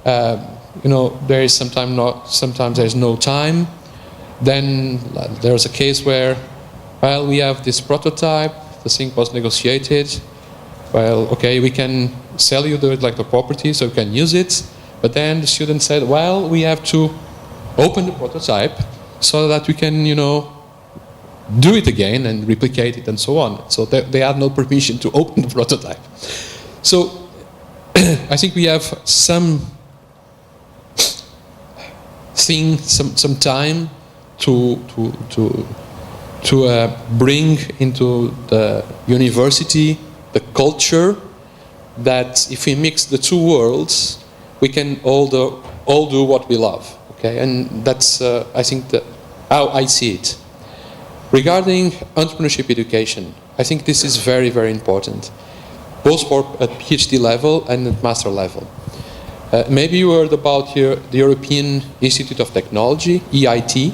there is sometimes there's no time. Then there's a case where, well, we have this prototype, the thing was negotiated. Well, okay, we can sell you the intellectual property, so you can use it. But then the student said, well, we have to open the prototype so that we can, do it again and replicate it and so on. So they had no permission to open the prototype. So I think we have some time to bring into the university the culture that if we mix the two worlds, we can all do what we love. Okay, and that's I think how I see it. Regarding entrepreneurship education, I think this is very, very important, both for at PhD level and at master level. Maybe you heard about the European Institute of Technology, EIT.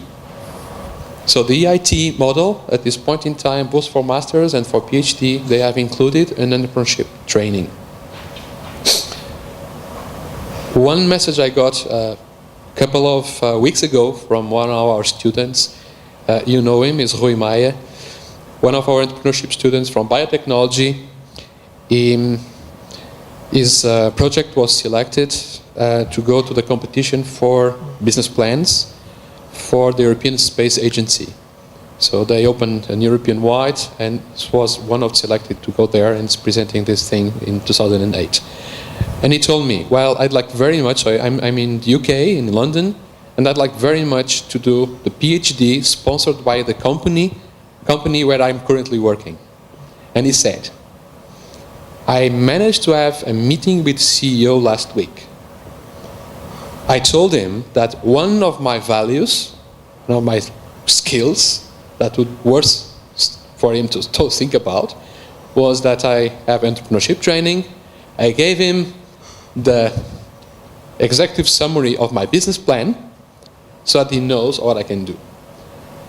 So the EIT model, at this point in time, both for masters and for PhD, they have included an entrepreneurship training. One message I got a couple of weeks ago from one of our students, you know him, is Rui Oliveira, one of our entrepreneurship students from Biotechnology. His project was selected to go to the competition for business plans for the European Space Agency. So they opened an European-wide, and was one of selected to go there and is presenting this thing in 2008. And he told me, well, I'd like very much, I'm in the UK, in London, and I'd like very much to do the PhD sponsored by the company where I'm currently working. And he said, I managed to have a meeting with CEO last week. I told him that one of my values, one of my skills that would worth for him to think about was that I have entrepreneurship training. I gave him the executive summary of my business plan so that he knows what I can do.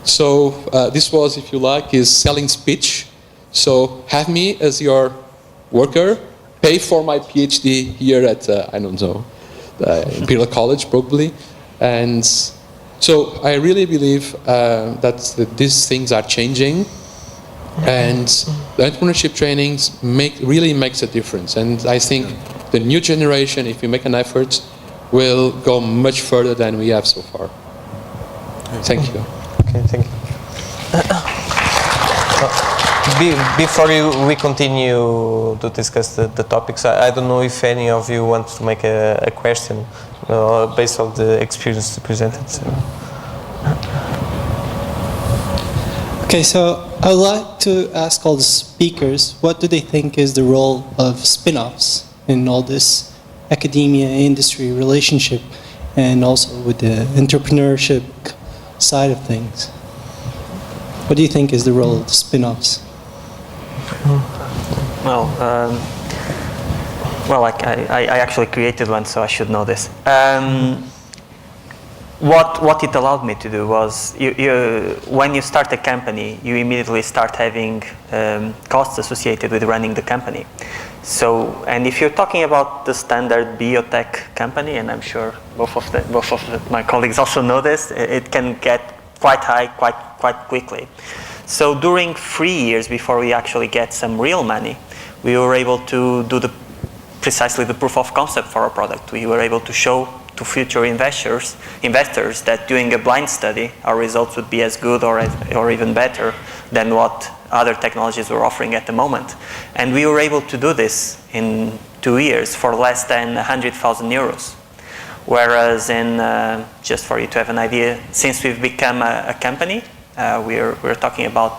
So this was, if you like, his selling speech. So have me as your worker, pay for my PhD here at, I don't know, Imperial College probably. And so I really believe that these things are changing, and the entrepreneurship trainings really makes a difference. And I think the new generation, if we make an effort, will go much further than we have so far. Thank you. Okay, thank you. Before we continue to discuss the topics, I don't know if any of you want to make a question based on the experience presented. So. Okay, so I would like to ask all the speakers, what do they think is the role of spin-offs in all this academia-industry relationship, and also with the entrepreneurship side of things? What do you think is the role of the spin-offs? Well, I actually created one, so I should know this. What it allowed me to do was, when you start a company, you immediately start having costs associated with running the company. So, and if you're talking about the standard biotech company, and I'm sure both of my colleagues also know this, it can get quite high quite quickly. So during 3 years before we actually get some real money, we were able to do precisely the proof of concept for our product. We were able to show to future investors that doing a blind study, our results would be as good or even better than what other technologies were offering at the moment. And we were able to do this in 2 years for less than 100,000 euros. Whereas just for you to have an idea, since we've become a company, we're talking about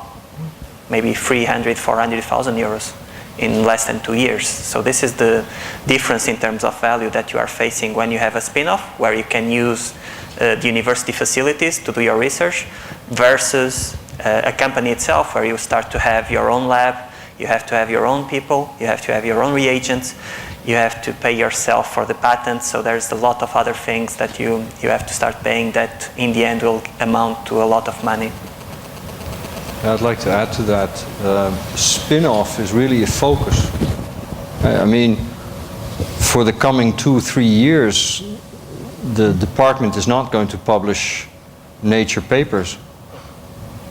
maybe 300,000, 400,000 euros in less than 2 years. So this is the difference in terms of value that you are facing when you have a spin-off, where you can use the university facilities to do your research, versus a company itself, where you start to have your own lab, you have to have your own people, you have to have your own reagents, you have to pay yourself for the patents, so there's a lot of other things that you have to start paying that in the end will amount to a lot of money. I'd like to add to that, spin-off is really a focus. I mean, for the coming 2-3 years, the department is not going to publish Nature papers,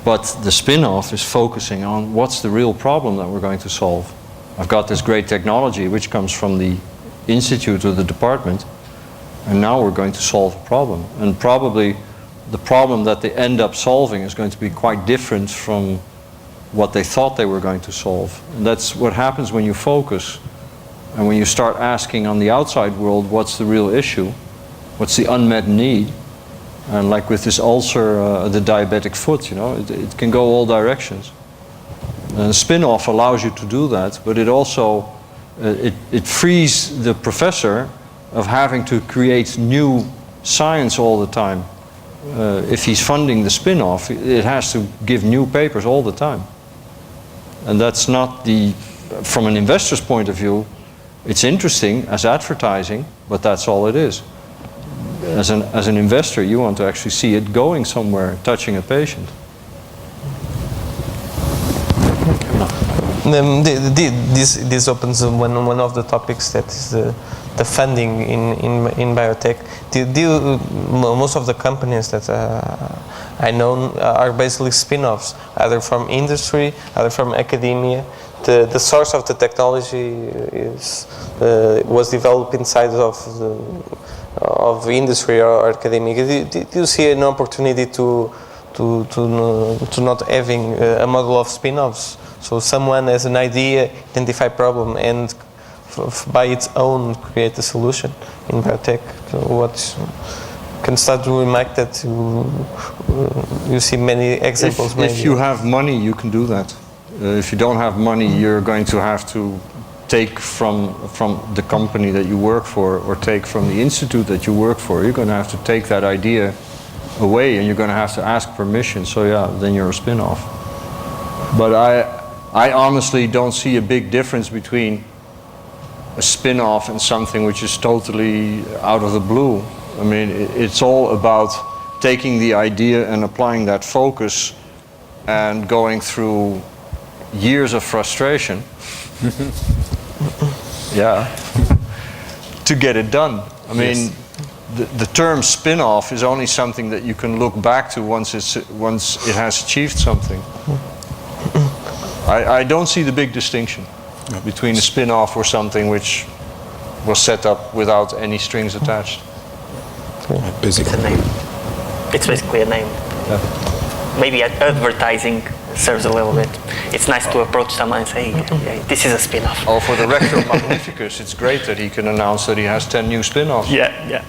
but the spin-off is focusing on what's the real problem that we're going to solve. I've got this great technology which comes from the institute or the department, and now we're going to solve a problem. And probably the problem that they end up solving is going to be quite different from what they thought they were going to solve. And that's what happens when you focus and when you start asking on the outside world what's the real issue, what's the unmet need. And like with this ulcer, the diabetic foot, you know, it can go all directions. And spin-off allows you to do that, but it also it frees the professor of having to create new science all the time. If he's funding the spin-off, it has to give new papers all the time. And that's not the, from an investor's point of view, it's interesting as advertising, but that's all it is. As an investor, you want to actually see it going somewhere, touching a patient. This opens one of the topics, that is the funding in biotech. Most of the companies that I know are basically spin-offs, either from industry, either from academia. The source of the technology was developed inside of industry or academia. Do you see an opportunity to not having a model of spin-offs? So someone has an idea, identify problem, and by its own create a solution in biotech. So what can start doing like that? You see many examples. If you have money, you can do that. If you don't have money, you're going to have to take from the company that you work for, or take from the institute that you work for. You're going to have to take that idea away, and you're going to have to ask permission. So yeah, then you're a spin-off. But I honestly don't see a big difference between a spin-off and something which is totally out of the blue. I mean, it's all about taking the idea and applying that focus and going through years of frustration. Yeah, to get it done. I mean, yes. The term spin-off is only something that you can look back to once it has achieved something. I don't see the big distinction between a spin-off or something which was set up without any strings attached. It's a name. It's basically a name. Yeah. Maybe advertising serves a little bit. It's nice to approach someone and say, hey, this is a spin-off. Oh, for the Rector Magnificus, it's great that he can announce that he has 10 new spin-offs. Yeah.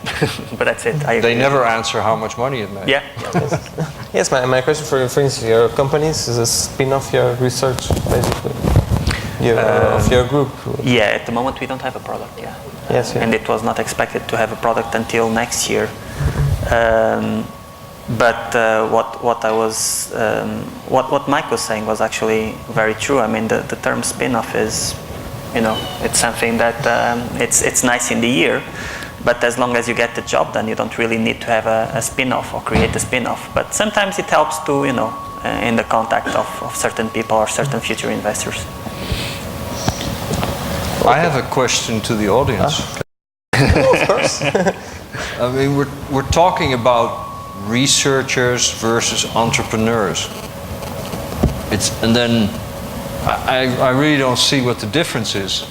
But that's it. They never answer how much money it made. Yeah. Yes, my question for instance, your companies is a spin-off your research, basically, of your group. Yeah, at the moment we don't have a product, yeah. Yes, yeah. And it was not expected to have a product until next year. But what Mike was saying was actually very true. I mean, the term spin-off is, it's something that it's nice in the year, but as long as you get the job done, you don't really need to have a spin-off or create a spin-off. But sometimes it helps to, in the contact of certain people or certain future investors. I have a question to the audience. Of course. I mean, we're talking about researchers versus entrepreneurs. And then I really don't see what the difference is.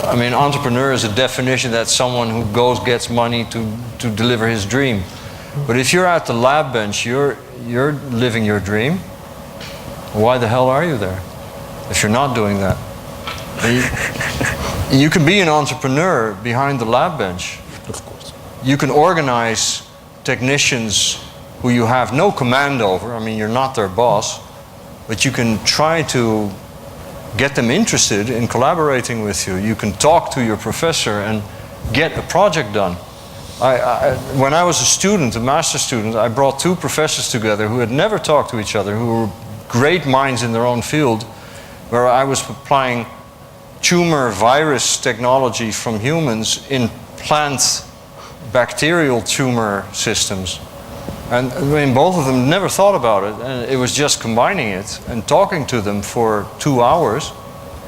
I mean, entrepreneur is a definition that's someone who gets money to deliver his dream. But if you're at the lab bench, you're living your dream. Why the hell are you there if you're not doing that? You can be an entrepreneur behind the lab bench. Of course. You can organize technicians who you have no command over. I mean, you're not their boss, but you can try to get them interested in collaborating with you. You can talk to your professor and get a project done. When I was a student, a master's student, I brought two professors together who had never talked to each other, who were great minds in their own field, where I was applying tumor virus technology from humans in plant bacterial tumor systems. And I mean, both of them never thought about it, and it was just combining it and talking to them for 2 hours.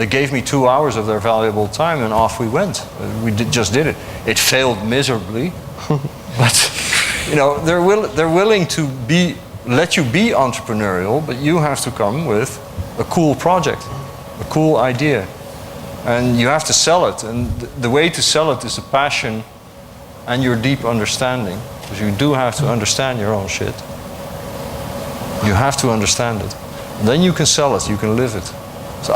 They gave me 2 hours of their valuable time and off we went. We just did it. It failed miserably, but you know, they're willing to let you be entrepreneurial, but you have to come with a cool project, a cool idea. And you have to sell it. And the way to sell it is a passion and your deep understanding. Because you do have to understand your own shit. You have to understand it. And then you can sell it, you can live it. So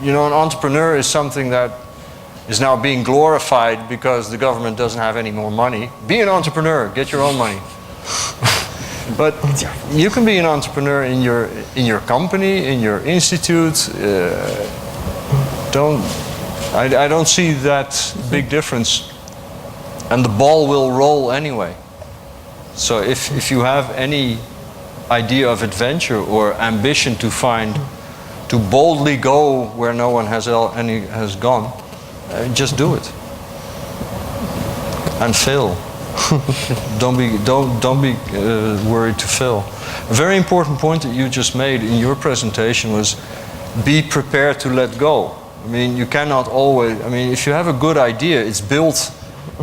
you know, an entrepreneur is something that is now being glorified because the government doesn't have any more money. Be an entrepreneur, get your own money. But you can be an entrepreneur in your company, in your institute. I don't see that big difference. And the ball will roll anyway. So if you have any idea of adventure or ambition to boldly go where no one has gone, just do it and fail. Don't be worried to fail. A very important point that you just made in your presentation was be prepared to let go. I mean, you cannot always. I mean, if you have a good idea, it's built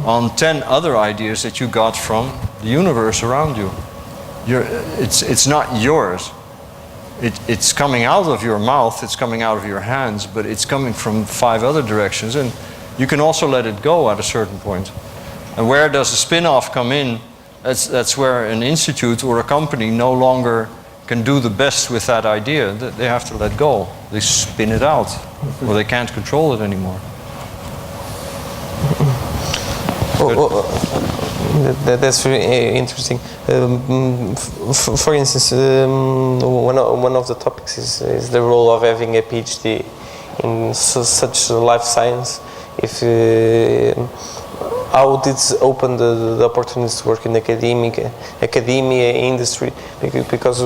on 10 other ideas that you got from the universe around you. It's not yours. It's coming out of your mouth, it's coming out of your hands, but it's coming from 5 other directions, and you can also let it go at a certain point. And where does a spin-off come in? That's where an institute or a company no longer can do the best with that idea. They have to let go. They spin it out, or they can't control it anymore. That's very interesting. For instance, one of the topics is the role of having a PhD in such life science. How did it open the opportunities to work in academia, industry? Because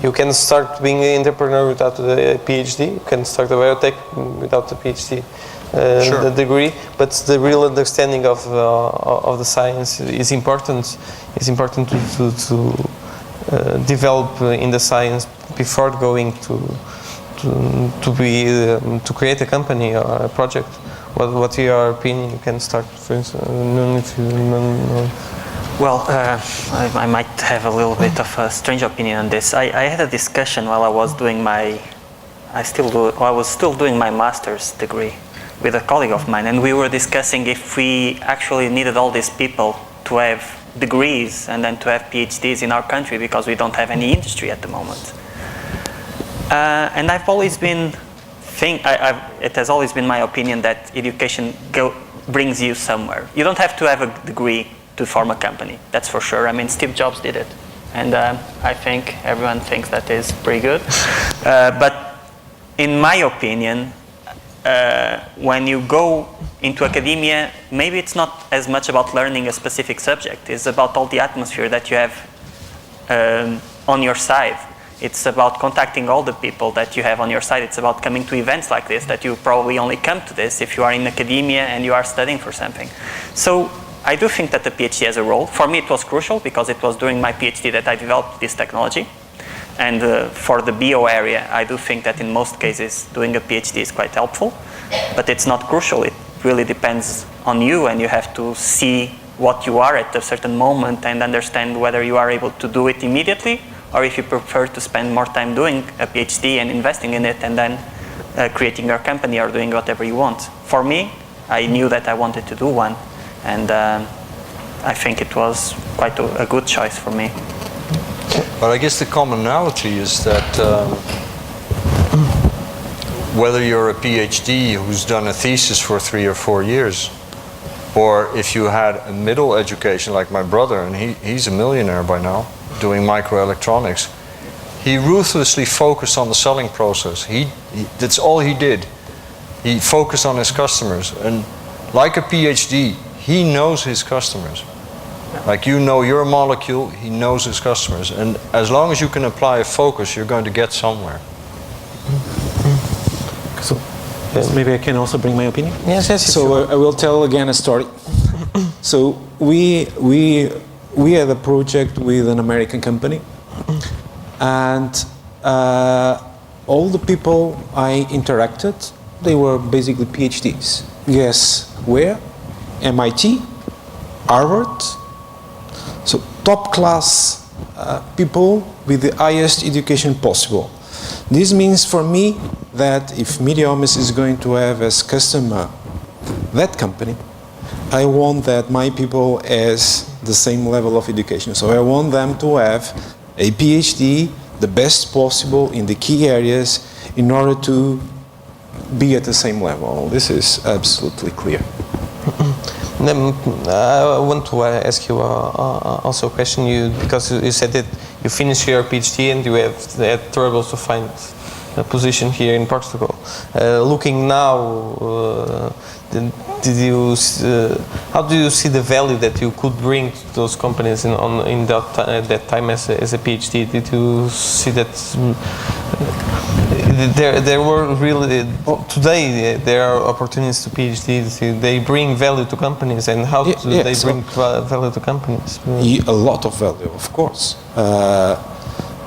you can start being an entrepreneur without a PhD. You can start a biotech without a PhD. Sure. The degree, but the real understanding of the science is important. It's important to develop in the science before going to create a company or a project. What's your opinion? You can start, for instance, Nuno, if you know. Well, I might have a little bit of a strange opinion on this. I had a discussion while I was doing I was still doing my master's degree with a colleague of mine, and we were discussing if we actually needed all these people to have degrees and then to have PhDs in our country because we don't have any industry at the moment. And I've always been it has always been my opinion that education brings you somewhere. You don't have to have a degree to form a company, that's for sure. I mean, Steve Jobs did it, and I think everyone thinks that is pretty good. But in my opinion, when you go into academia, maybe it's not as much about learning a specific subject. It's about all the atmosphere that you have on your side. It's about contacting all the people that you have on your side. It's about coming to events like this, that you probably only come to this if you are in academia and you are studying for something. So I do think that the PhD has a role. For me, it was crucial because it was during my PhD that I developed this technology. And for the bio area, I do think that in most cases, doing a PhD is quite helpful, but it's not crucial. It really depends on you, and you have to see what you are at a certain moment and understand whether you are able to do it immediately, or if you prefer to spend more time doing a PhD and investing in it and then creating your company or doing whatever you want. For me, I knew that I wanted to do one, and I think it was quite a good choice for me. But I guess the commonality is that whether you're a PhD who's done a thesis for 3 or 4 years, or if you had a middle education like my brother, and he's a millionaire by now, doing microelectronics, he ruthlessly focused on the selling process. That's all he did. He focused on his customers, and like a PhD, he knows his customers. Like, you know your molecule, he knows his customers. And as long as you can apply a focus, you're going to get somewhere. So maybe I can also bring my opinion? Yes. So I will tell again a story. So we had a project with an American company, and all the people I interacted, they were basically PhDs. Guess where? MIT, Harvard. So top class people with the highest education possible. This means for me that if MediaOmics is going to have as customer that company, I want that my people has the same level of education. So I want them to have a PhD, the best possible in the key areas in order to be at the same level. This is absolutely clear. I want to ask you also a question, because you said that you finished your PhD and you had troubles to find a position here in Portugal. Looking now, how do you see the value that you could bring to those companies in that time as a PhD? Did you see that there were really, today there are opportunities to PhDs, they bring value to companies, and how do they bring value to companies? A lot of value, of course.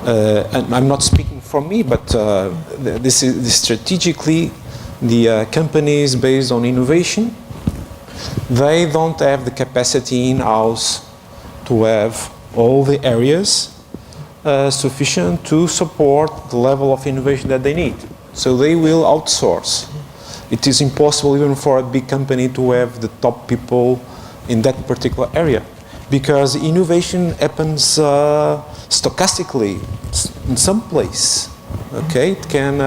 And I'm not speaking for me, but this is strategically the companies based on innovation. They don't have the capacity in-house to have all the areas sufficient to support the level of innovation that they need. So they will outsource. It is impossible even for a big company to have the top people in that particular area, because innovation happens stochastically in some place. Okay, it can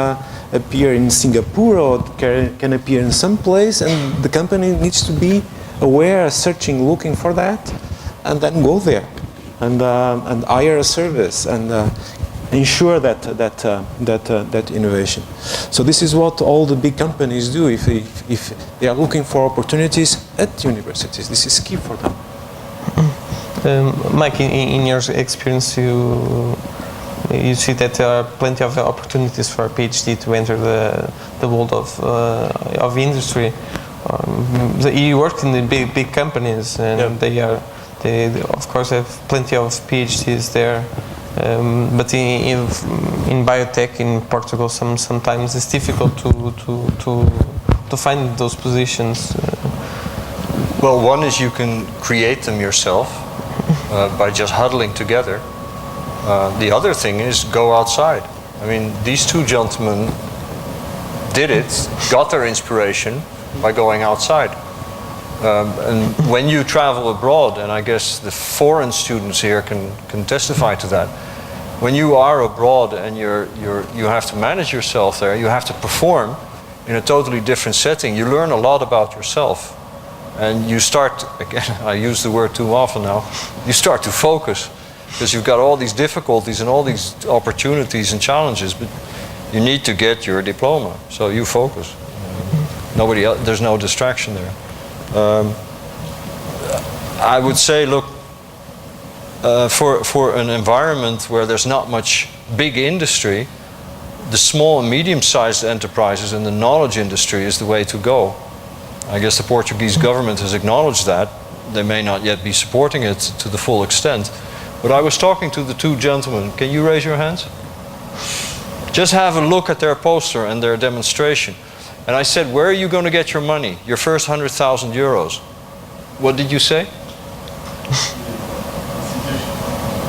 appear in Singapore, or it can appear in some place, and the company needs to be aware, searching, looking for that, and then go there and hire a service and ensure that innovation. So this is what all the big companies do if they are looking for opportunities at universities. This is key for them. Mike, in your experience, you see that there are plenty of opportunities for a PhD to enter the world of industry. You worked in the big companies, and they of course have plenty of PhDs there. But in biotech in Portugal, sometimes it's difficult to find those positions. Well, one is you can create them yourself by just huddling together. The other thing is go outside. I mean, these two gentlemen did it, got their inspiration by going outside. And when you travel abroad, and I guess the foreign students here can testify to that, when you are abroad and you have to manage yourself there, you have to perform in a totally different setting. You learn a lot about yourself. And you start, again, I use the word too often now, you start to focus. Because you've got all these difficulties and all these opportunities and challenges, but you need to get your diploma, so you focus. Nobody else, there's no distraction there. I would say, look, for an environment where there's not much big industry, the small and medium-sized enterprises and the knowledge industry is the way to go. I guess the Portuguese government has acknowledged that. They may not yet be supporting it to the full extent. But I was talking to the two gentlemen. Can you raise your hands? Just have a look at their poster and their demonstration. And I said, where are you going to get your money? Your first 100,000 euros. What did you say?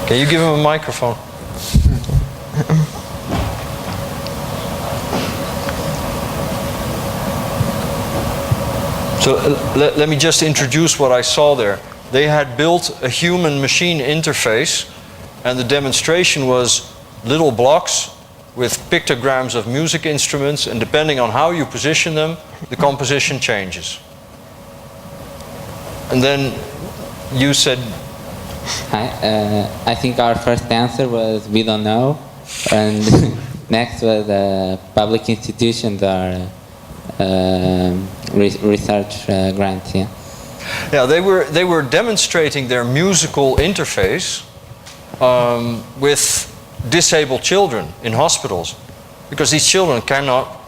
Can you give him a microphone? So let me just introduce what I saw there. They had built a human-machine interface, and the demonstration was little blocks with pictograms of music instruments, and depending on how you position them, the composition changes. And then you said... I think our first answer was we don't know, and next was public institutions or research grants. Yeah, they were demonstrating their musical interface with disabled children in hospitals, because these children cannot,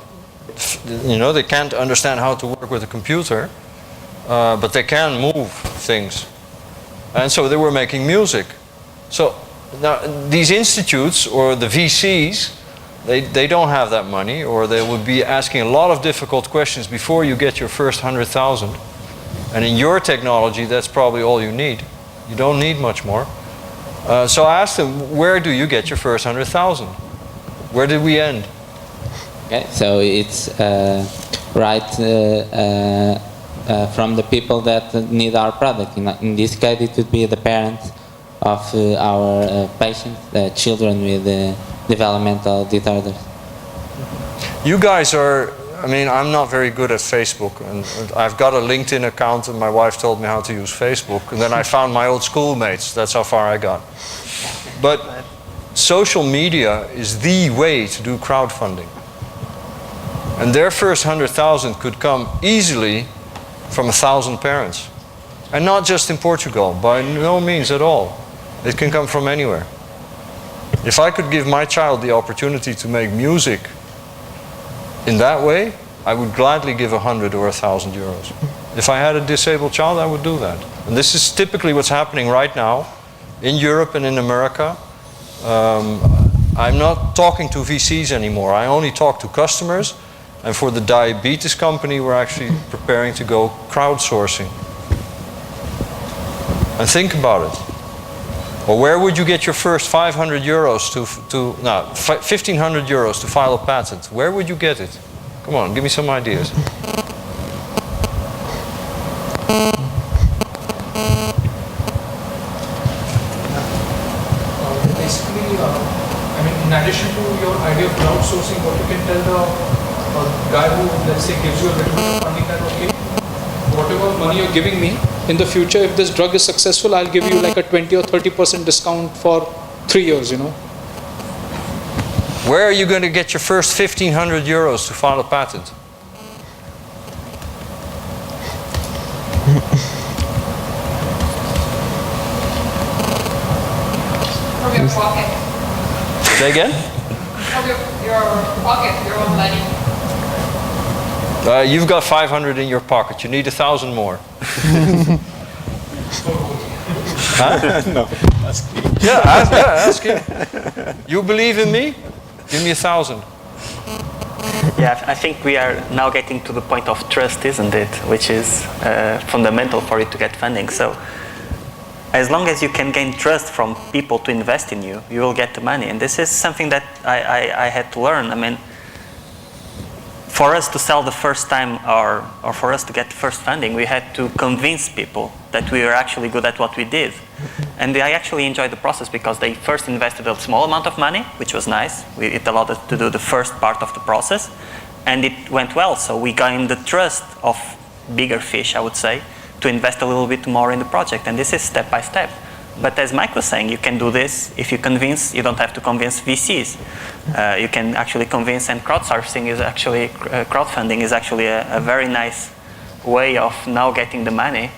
they can't understand how to work with a computer, but they can move things, and so they were making music. So now these institutes or the VCs, They don't have that money, or they would be asking a lot of difficult questions before you get your first 100,000. And in your technology, that's probably all you need. You don't need much more. So I asked them, where do you get your first 100,000? Where did we end? Okay, so it's from the people that need our product. In this case, it would be the parents of our patients, children with developmental disorders. You guys are, I mean, I'm not very good at Facebook, and I've got a LinkedIn account, and my wife told me how to use Facebook, and then I found my old schoolmates. That's how far I got. But social media is the way to do crowdfunding. And their first 100,000 could come easily from 1,000 parents. And not just in Portugal, by no means at all. It can come from anywhere. If I could give my child the opportunity to make music in that way, I would gladly give 100 or 1,000 euros. If I had a disabled child, I would do that. And this is typically what's happening right now in Europe and in America. I'm not talking to VCs anymore. I only talk to customers. And for the diabetes company, we're actually preparing to go crowdsourcing. And think about it. Or where would you get your first 500 euros 1,500 euros to file a patent? Where would you get it? Come on, give me some ideas. Basically, I mean, in addition to your idea of crowdsourcing, what you can tell the guy who, let's say, gives you a little bit of funding that, okay, whatever money you're giving me, in the future, if this drug is successful, I'll give you like a 20 or 30% discount for 3 years, you know. Where are you going to get your first 1,500 euros to file a patent? From your pocket. Say again? From your pocket, your own money. You've got 500 in your pocket. You need 1,000 more. Huh? No, ask me. Yeah, ask him. You believe in me? Give me 1,000. Yeah, I think we are now getting to the point of trust, isn't it? Which is fundamental for you to get funding. So as long as you can gain trust from people to invest in you, you will get the money. And this is something that I had to learn. I mean, for us to sell the first time or for us to get first funding, we had to convince people that we were actually good at what we did. And I actually enjoyed the process because they first invested a small amount of money, which was nice. It allowed us to do the first part of the process, and it went well. So we gained the trust of bigger fish, I would say, to invest a little bit more in the project. And this is step by step. But as Mike was saying, you can do this if you convince. You don't have to convince VCs. You can actually convince, and crowdsourcing is actually, crowdfunding is actually a very nice way of now getting the money.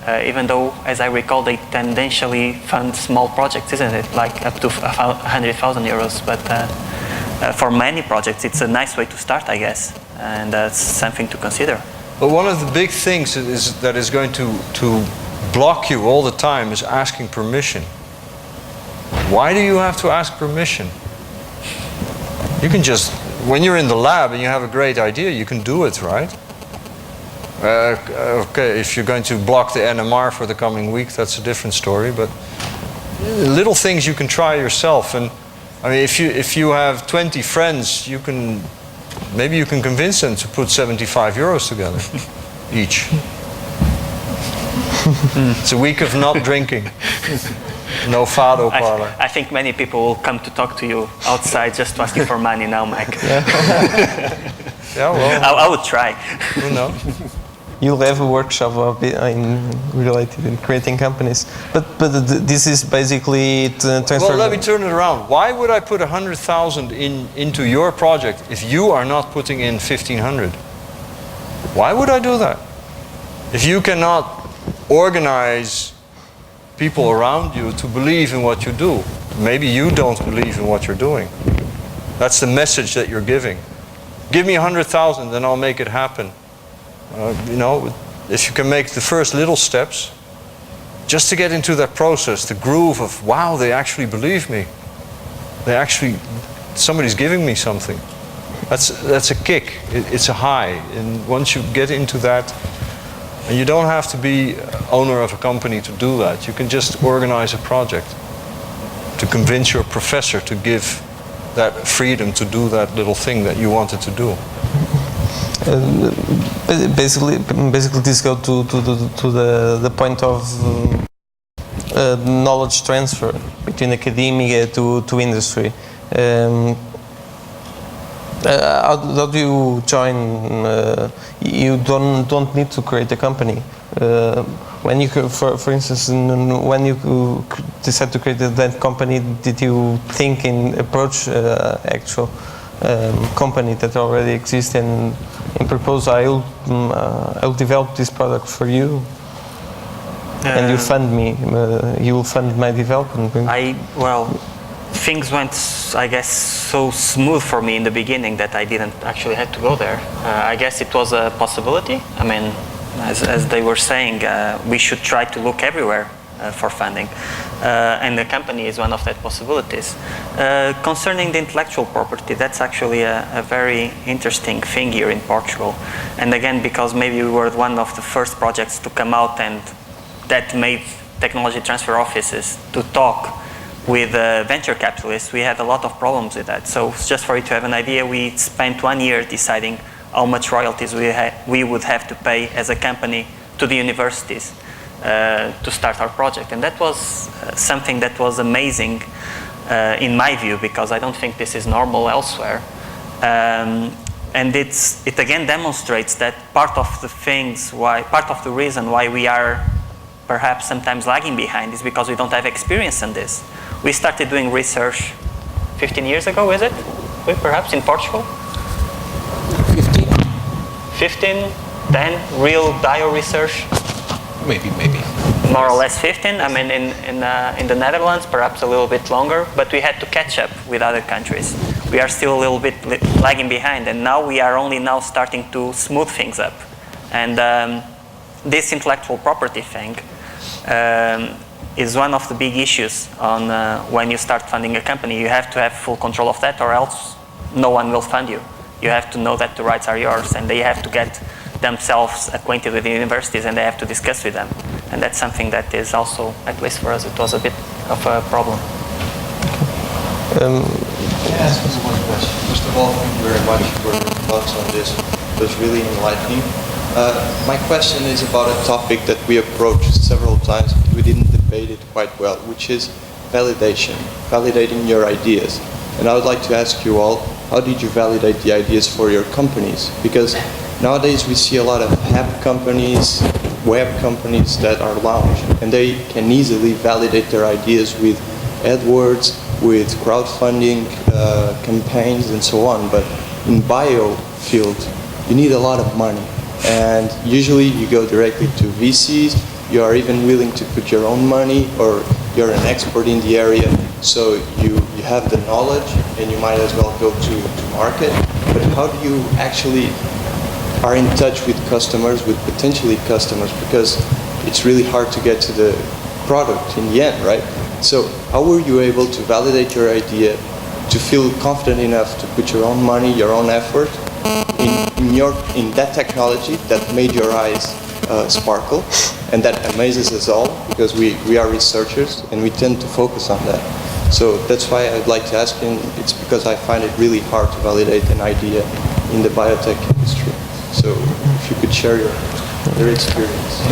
Even though, as I recall, they tendentially fund small projects, isn't it? Like up to 100,000 euros. But for many projects, it's a nice way to start, I guess. And that's something to consider. But one of the big things that is going to block you all the time is asking permission. Why do you have to ask permission? You can just, when you're in the lab and you have a great idea, you can do it, right? Okay, if you're going to block the NMR for the coming week, that's a different story. But little things you can try yourself. And I mean, if you have 20 friends, maybe you can convince them to put 75 euros together each. It's a week of not drinking. No fado parlor. I think many people will come to talk to you outside just to ask you for money now, Mike. Yeah, well. I would try. Who knows? You'll have a workshop related in creating companies. But this is basically transfer. Well, let me turn it around. Why would I put 100,000 into your project if you are not putting in 1,500? Why would I do that? If you cannot organize people around you to believe in what you do, maybe you don't believe in what you're doing. That's the message that you're giving. Give me 100,000, then I'll make it happen. You know, if you can make the first little steps, just to get into that process, the groove of, wow, they actually believe me. They actually somebody's giving me something. That's a kick. It's a high. And once you get into that, and you don't have to be owner of a company to do that. You can just organize a project to convince your professor to give that freedom to do that little thing that you wanted to do. Basically, this goes to the point of knowledge transfer between academia to industry. How do you join? You don't need to create a company. When you, for instance, when you decide to create that company, did you think in approach actual company that already exists and propose I'll develop this product for you, and you fund me, you will fund my development? Things went, I guess, so smooth for me in the beginning that I didn't actually have to go there. I guess it was a possibility. I mean, as they were saying, we should try to look everywhere for funding. And the company is one of that possibilities. Concerning the intellectual property, that's actually a very interesting thing here in Portugal. And again, because maybe we were one of the first projects to come out and that made technology transfer offices to talk with venture capitalists, we had a lot of problems with that. So just for you to have an idea, we spent 1 year deciding how much royalties we would have to pay as a company to the universities to start our project. And that was something that was amazing in my view, because I don't think this is normal elsewhere. And it again demonstrates that part of the reason why we are perhaps sometimes lagging behind is because we don't have experience in this. We started doing research 15 years ago, is it? Perhaps in Portugal? 15, 10, real bio research? Maybe. More or less 15. I mean, in the Netherlands, perhaps a little bit longer, but we had to catch up with other countries. We are still a little bit lagging behind, and now we are only now starting to smooth things up. And this intellectual property thing is one of the big issues on when you start funding a company. You have to have full control of that, or else no one will fund you. You have to know that the rights are yours, and they have to get themselves acquainted with the universities, and they have to discuss with them. And that's something that is also, at least for us, it was a bit of a problem. Can I ask you one question? First of all, thank you very much for your thoughts on this. It was really enlightening. My question is about a topic that we approached several times, but we didn't debate it quite well, which is validation, validating your ideas. And I would like to ask you all, how did you validate the ideas for your companies? Because nowadays we see a lot of app companies, web companies that are launched, and they can easily validate their ideas with AdWords, with crowdfunding campaigns and so on. But in bio field, you need a lot of money. And usually you go directly to VCs, you are even willing to put your own money, or you're an expert in the area, so you have the knowledge and you might as well go to market. But how do you actually are in touch with customers, with potentially customers, because it's really hard to get to the product in the end, right? So how were you able to validate your idea, to feel confident enough to put your own money, your own effort in that technology that made your eyes sparkle, and that amazes us all, because we are researchers and we tend to focus on that. So that's why I'd like to ask you, it's because I find it really hard to validate an idea in the biotech industry. So if you could share your experience.